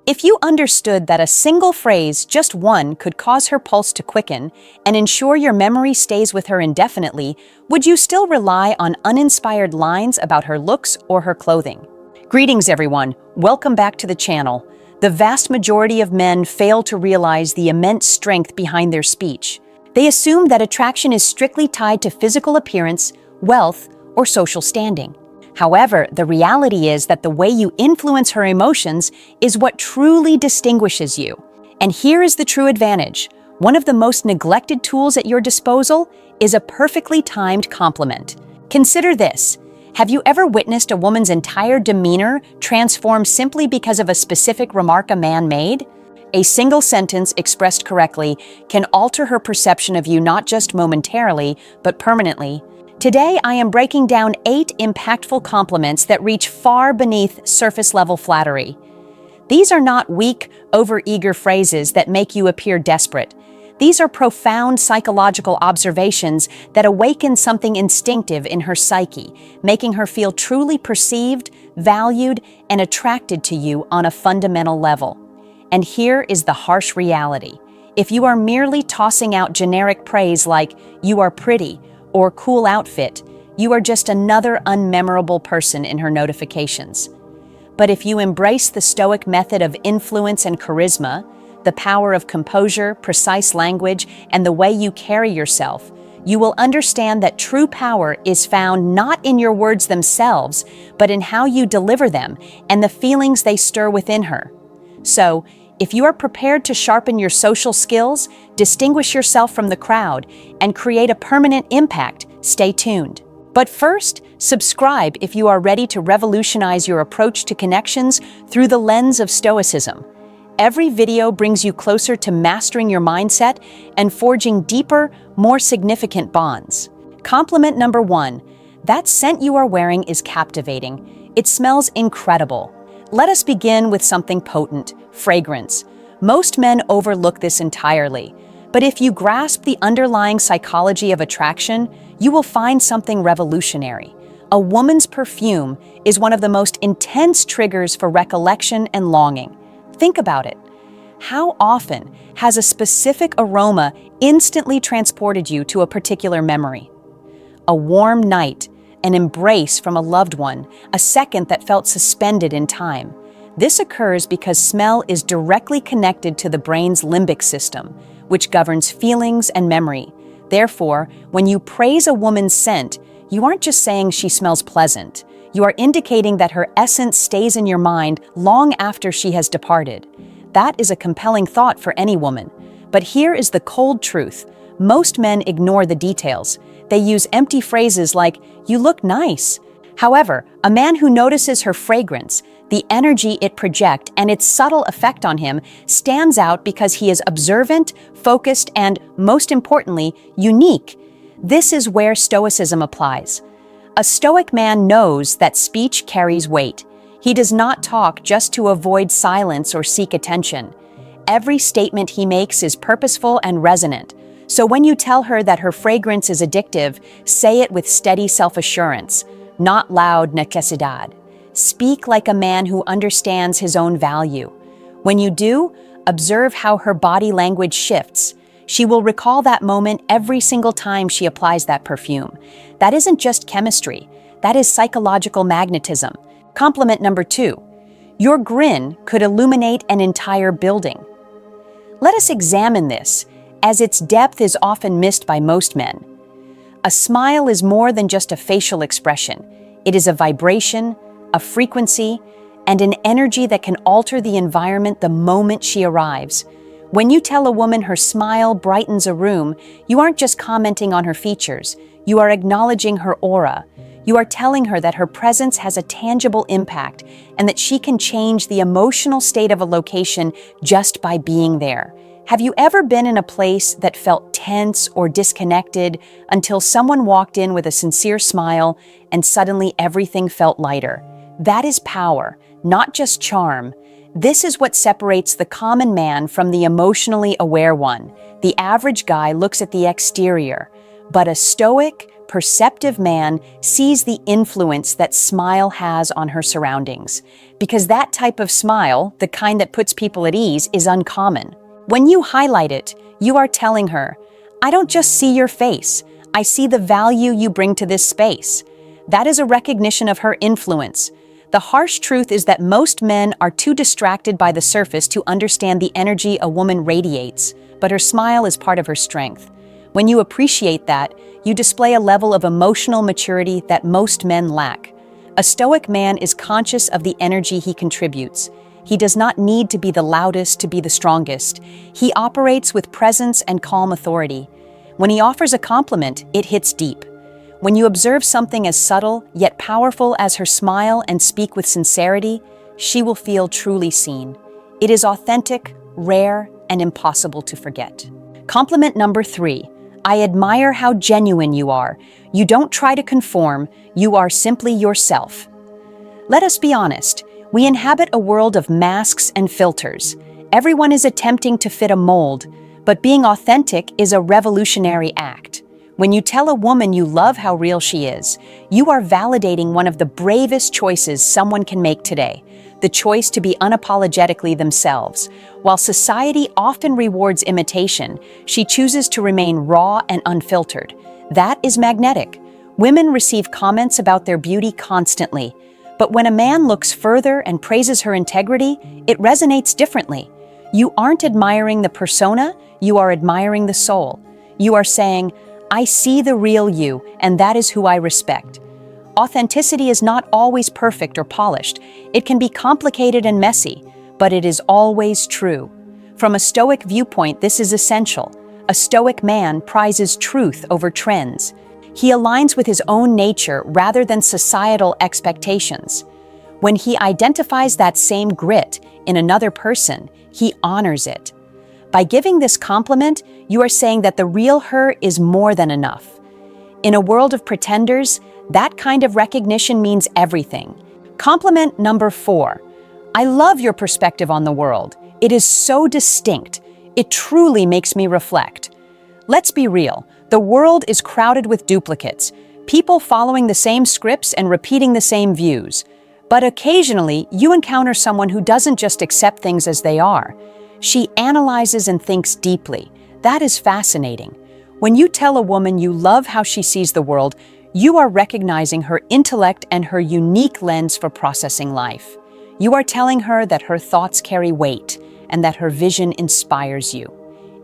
If you understood that a single phrase, just one, could cause her pulse to quicken and ensure your memory stays with her indefinitely, would you still rely on uninspired lines about her looks or her clothing? Greetings, everyone. Welcome back to the channel. The vast majority of men fail to realize the immense strength behind their speech. They assume that attraction is strictly tied to physical appearance, wealth, or social standing. However, the reality is that the way you influence her emotions is what truly distinguishes you. And here is the true advantage. One of the most neglected tools at your disposal is a perfectly timed compliment. Consider this. Have you ever witnessed a woman's entire demeanor transform simply because of a specific remark a man made? A single sentence expressed correctly can alter her perception of you not just momentarily, but permanently. Today, I am breaking down 8 impactful compliments that reach far beneath surface-level flattery. These are not weak, over-eager phrases that make you appear desperate. These are profound psychological observations that awaken something instinctive in her psyche, making her feel truly perceived, valued, and attracted to you on a fundamental level. And here is the harsh reality. If you are merely tossing out generic praise like, "You are pretty," or "cool outfit," you are just another unmemorable person in her notifications. But if you embrace the Stoic method of influence and charisma, the power of composure, precise language, and the way you carry yourself, you will understand that true power is found not in your words themselves, but in how you deliver them and the feelings they stir within her. So, if you are prepared to sharpen your social skills, distinguish yourself from the crowd, and create a permanent impact, stay tuned. But first, subscribe if you are ready to revolutionize your approach to connections through the lens of Stoicism. Every video brings you closer to mastering your mindset and forging deeper, more significant bonds. Compliment number 1. That scent you are wearing is captivating. It smells incredible. Let us begin with something potent, fragrance. Most men overlook this entirely, but if you grasp the underlying psychology of attraction, you will find something revolutionary. A woman's perfume is one of the most intense triggers for recollection and longing. Think about it. How often has a specific aroma instantly transported you to a particular memory? A warm night, an embrace from a loved one, a second that felt suspended in time. This occurs because smell is directly connected to the brain's limbic system, which governs feelings and memory. Therefore, when you praise a woman's scent, you aren't just saying she smells pleasant. You are indicating that her essence stays in your mind long after she has departed. That is a compelling thought for any woman. But here is the cold truth. Most men ignore the details. They use empty phrases like, "You look nice." However, a man who notices her fragrance, the energy it projects, and its subtle effect on him stands out because he is observant, focused, and, most importantly, unique. This is where Stoicism applies. A Stoic man knows that speech carries weight. He does not talk just to avoid silence or seek attention. Every statement he makes is purposeful and resonant. So when you tell her that her fragrance is addictive, say it with steady self-assurance, not loud necesidad. Speak like a man who understands his own value. When you do, observe how her body language shifts. She will recall that moment every single time she applies that perfume. That isn't just chemistry. That is psychological magnetism. Compliment number 2. Your grin could illuminate an entire building. Let us examine this, as its depth is often missed by most men. A smile is more than just a facial expression. It is a vibration, a frequency, and an energy that can alter the environment the moment she arrives. When you tell a woman her smile brightens a room, you aren't just commenting on her features. You are acknowledging her aura. You are telling her that her presence has a tangible impact and that she can change the emotional state of a location just by being there. Have you ever been in a place that felt tense or disconnected until someone walked in with a sincere smile and suddenly everything felt lighter? That is power, not just charm. This is what separates the common man from the emotionally aware one. The average guy looks at the exterior, but a Stoic, perceptive man sees the influence that smile has on her surroundings. Because that type of smile, the kind that puts people at ease, is uncommon. When you highlight it, you are telling her, "I don't just see your face, I see the value you bring to this space." That is a recognition of her influence. The harsh truth is that most men are too distracted by the surface to understand the energy a woman radiates, but her smile is part of her strength. When you appreciate that, you display a level of emotional maturity that most men lack. A stoic man is conscious of the energy he contributes. He does not need to be the loudest to be the strongest. He operates with presence and calm authority. When he offers a compliment, it hits deep. When you observe something as subtle yet powerful as her smile and speak with sincerity, she will feel truly seen. It is authentic, rare, and impossible to forget. Compliment number 3. I admire how genuine you are. You don't try to conform, you are simply yourself. Let us be honest, we inhabit a world of masks and filters. Everyone is attempting to fit a mold, but being authentic is a revolutionary act. When you tell a woman you love how real she is, you are validating one of the bravest choices someone can make today, the choice to be unapologetically themselves. While society often rewards imitation, she chooses to remain raw and unfiltered. That is magnetic. Women receive comments about their beauty constantly, but when a man looks further and praises her integrity, it resonates differently. You aren't admiring the persona, you are admiring the soul. You are saying, "I see the real you, and that is who I respect." Authenticity is not always perfect or polished. It can be complicated and messy, but it is always true. From a stoic viewpoint, this is essential. A stoic man prizes truth over trends. He aligns with his own nature rather than societal expectations. When he identifies that same grit in another person, he honors it. By giving this compliment, you are saying that the real her is more than enough. In a world of pretenders, that kind of recognition means everything. Compliment number 4. I love your perspective on the world. It is so distinct. It truly makes me reflect. Let's be real. The world is crowded with duplicates, people following the same scripts and repeating the same views. But occasionally, you encounter someone who doesn't just accept things as they are. She analyzes and thinks deeply. That is fascinating. When you tell a woman you love how she sees the world, you are recognizing her intellect and her unique lens for processing life. You are telling her that her thoughts carry weight and that her vision inspires you.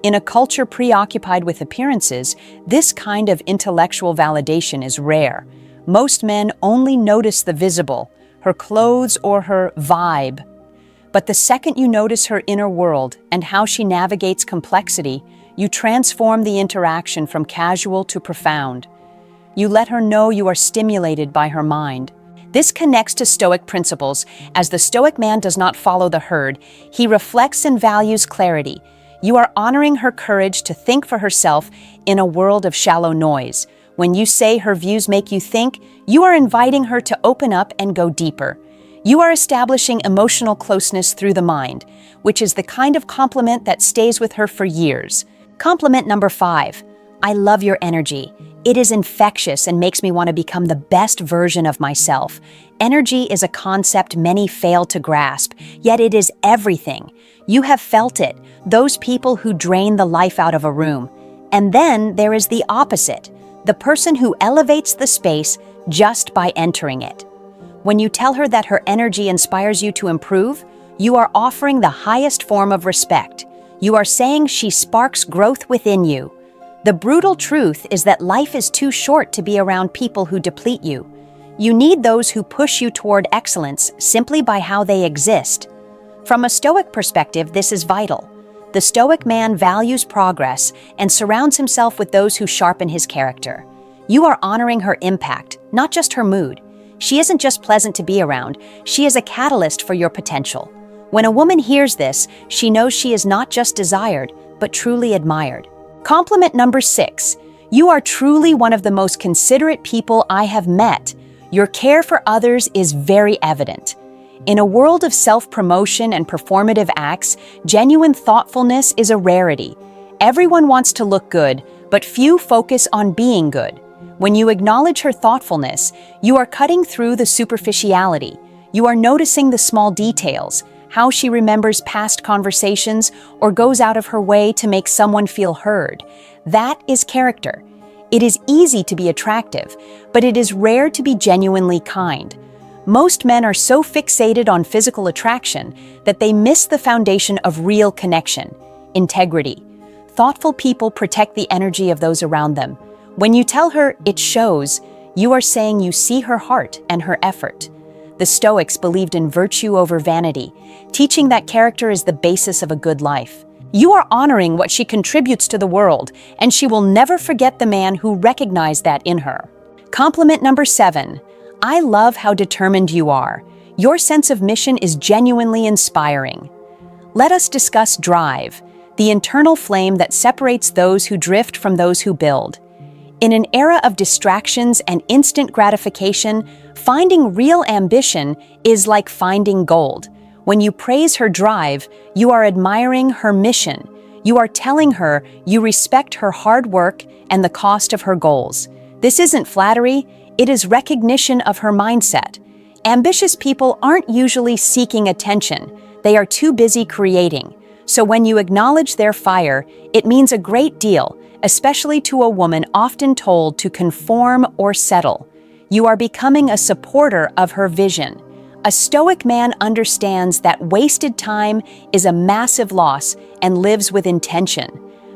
In a culture preoccupied with appearances, this kind of intellectual validation is rare. Most men only notice the visible, her clothes or her vibe. But the second you notice her inner world and how she navigates complexity, you transform the interaction from casual to profound. You let her know you are stimulated by her mind. This connects to Stoic principles, as the Stoic man does not follow the herd. He reflects and values clarity. You are honoring her courage to think for herself in a world of shallow noise. When you say her views make you think, you are inviting her to open up and go deeper. You are establishing emotional closeness through the mind, which is the kind of compliment that stays with her for years. Compliment number 5. I love your energy. It is infectious and makes me want to become the best version of myself. Energy is a concept many fail to grasp, yet it is everything. You have felt it, those people who drain the life out of a room. And then there is the opposite, the person who elevates the space just by entering it. When you tell her that her energy inspires you to improve, you are offering the highest form of respect. You are saying she sparks growth within you. The brutal truth is that life is too short to be around people who deplete you. You need those who push you toward excellence simply by how they exist. From a Stoic perspective, this is vital. The Stoic man values progress and surrounds himself with those who sharpen his character. You are honoring her impact, not just her mood. She isn't just pleasant to be around, she is a catalyst for your potential. When a woman hears this, she knows she is not just desired, but truly admired. Compliment number 6. You are truly one of the most considerate people I have met. Your care for others is very evident. In a world of self-promotion and performative acts, genuine thoughtfulness is a rarity. Everyone wants to look good, but few focus on being good. When you acknowledge her thoughtfulness, you are cutting through the superficiality. You are noticing the small details, how she remembers past conversations or goes out of her way to make someone feel heard. That is character. It is easy to be attractive, but it is rare to be genuinely kind. Most men are so fixated on physical attraction that they miss the foundation of real connection, integrity. Thoughtful people protect the energy of those around them. When you tell her it shows, you are saying you see her heart and her effort. The Stoics believed in virtue over vanity, teaching that character is the basis of a good life. You are honoring what she contributes to the world, and she will never forget the man who recognized that in her. Compliment number 7. I love how determined you are. Your sense of mission is genuinely inspiring. Let us discuss drive, the internal flame that separates those who drift from those who build. In an era of distractions and instant gratification, finding real ambition is like finding gold. When you praise her drive, you are admiring her mission. You are telling her you respect her hard work and the cost of her goals. This isn't flattery, it is recognition of her mindset. Ambitious people aren't usually seeking attention. They are too busy creating. So when you acknowledge their fire, it means a great deal, especially to a woman often told to conform or settle. You are becoming a supporter of her vision. A Stoic man understands that wasted time is a massive loss and lives with intention.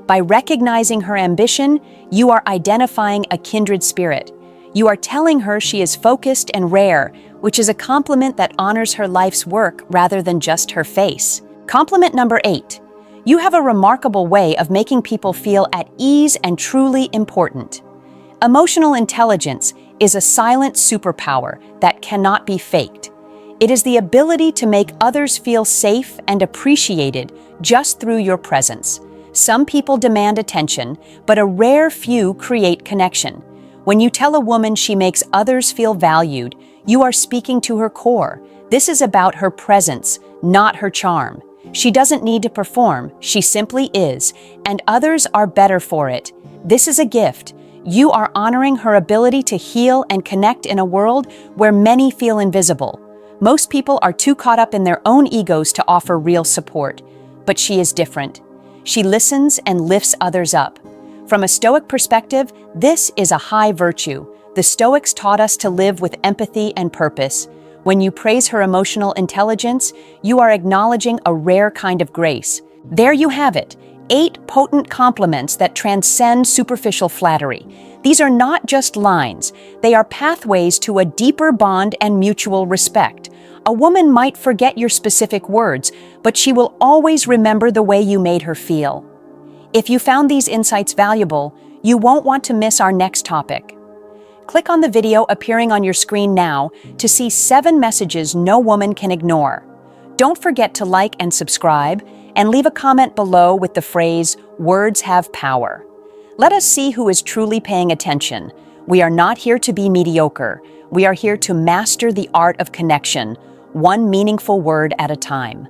By recognizing her ambition, you are identifying a kindred spirit. You are telling her she is focused and rare, which is a compliment that honors her life's work rather than just her face. Compliment number 8. You have a remarkable way of making people feel at ease and truly important. Emotional intelligence is a silent superpower that cannot be faked. It is the ability to make others feel safe and appreciated just through your presence. Some people demand attention, but a rare few create connection. When you tell a woman she makes others feel valued, you are speaking to her core. This is about her presence, not her charm. She doesn't need to perform, she simply is, and others are better for it. This is a gift. You are honoring her ability to heal and connect in a world where many feel invisible. Most people are too caught up in their own egos to offer real support, but she is different. She listens and lifts others up. From a Stoic perspective, this is a high virtue. The Stoics taught us to live with empathy and purpose. When you praise her emotional intelligence, you are acknowledging a rare kind of grace. There you have it, 8 potent compliments that transcend superficial flattery. These are not just lines, they are pathways to a deeper bond and mutual respect. A woman might forget your specific words, but she will always remember the way you made her feel. If you found these insights valuable, you won't want to miss our next topic. Click on the video appearing on your screen now to see 7 messages no woman can ignore. Don't forget to like and subscribe, and leave a comment below with the phrase, "Words have power." Let us see who is truly paying attention. We are not here to be mediocre. We are here to master the art of connection, one meaningful word at a time.